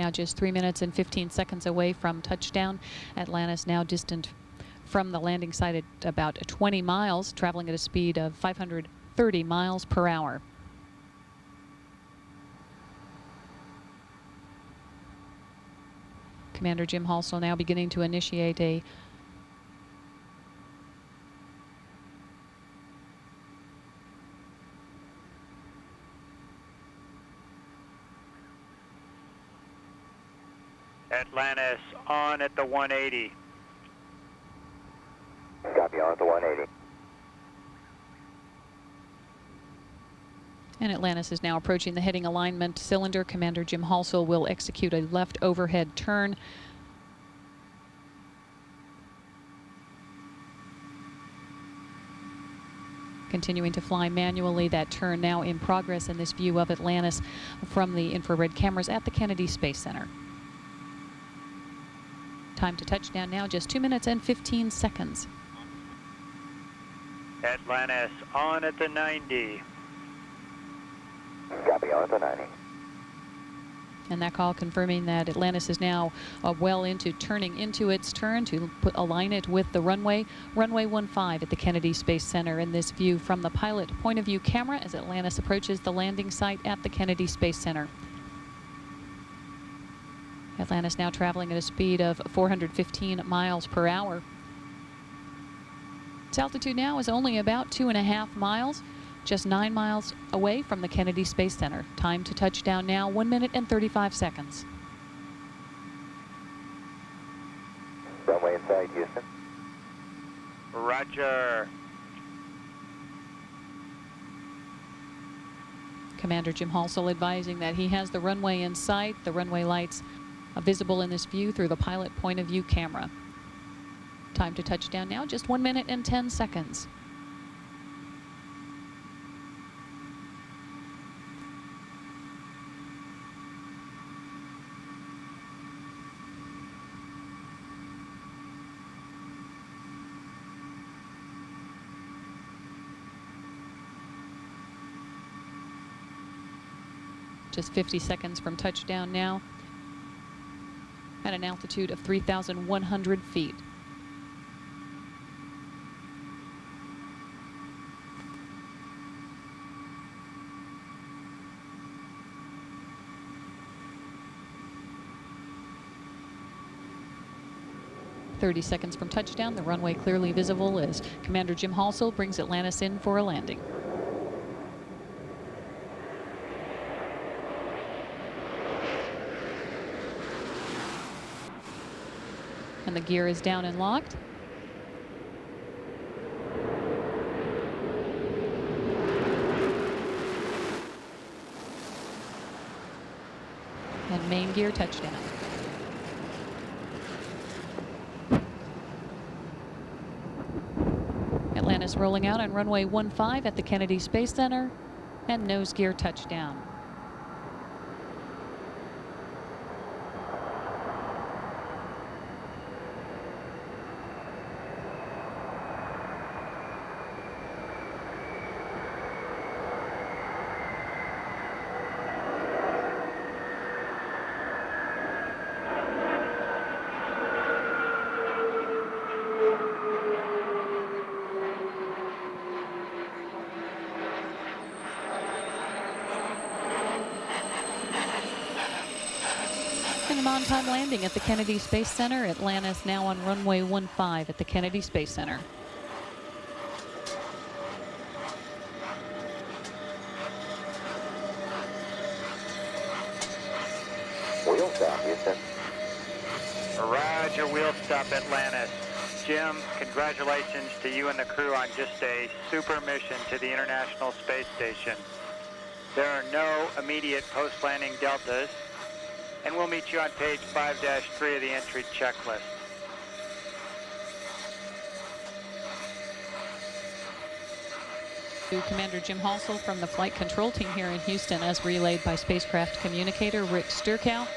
now just 3 minutes and 15 seconds away from touchdown. Atlantis now distant from the landing site at about 20 miles, traveling at a speed of 530 miles per hour. Commander Jim Halsell now beginning to initiate a Atlantis on at the 180. Copy, on at the 180. And Atlantis is now approaching the heading alignment cylinder. Commander Jim Halsell will execute a left overhead turn. Continuing to fly manually, that turn now in progress in this view of Atlantis from the infrared cameras at the Kennedy Space Center. Time to touchdown now, just 2 minutes and 15 seconds. Atlantis on at the 90. Copy, on at the 90. And that call confirming that Atlantis is now well into turning into its turn to align it with the runway 15 at the Kennedy Space Center. In this view from the pilot point of view camera as Atlantis approaches the landing site at the Kennedy Space Center. Atlantis now traveling at a speed of 415 miles per hour. Its altitude now is only about 2.5 miles. Just 9 miles away from the Kennedy Space Center. Time to touchdown now, 1 minute and 35 seconds. Runway inside, Houston. Roger. Commander Jim Halsell advising that he has the runway in sight. The runway lights are visible in this view through the pilot point of view camera. Time to touchdown now, just 1 minute and 10 seconds. Just 50 seconds from touchdown now at an altitude of 3,100 feet. "30 seconds from touchdown, the runway clearly visible as Commander Jim Halsell brings Atlantis in for a landing. And the gear is down and locked. And main gear touchdown. Atlantis rolling out on runway 15 at the Kennedy Space Center and nose gear touchdown. And an on-time landing at the Kennedy Space Center. Atlantis now on runway 15 at the Kennedy Space Center. Wheel stop, Houston. Roger, wheel stop, Atlantis. Jim, congratulations to you and the crew on just a super mission to the International Space Station. There are no immediate post-landing deltas, and we'll meet you on page 5-3 of the entry checklist. To Commander Jim Halsell from the flight control team here in Houston, as relayed by spacecraft communicator Rick Sturkow.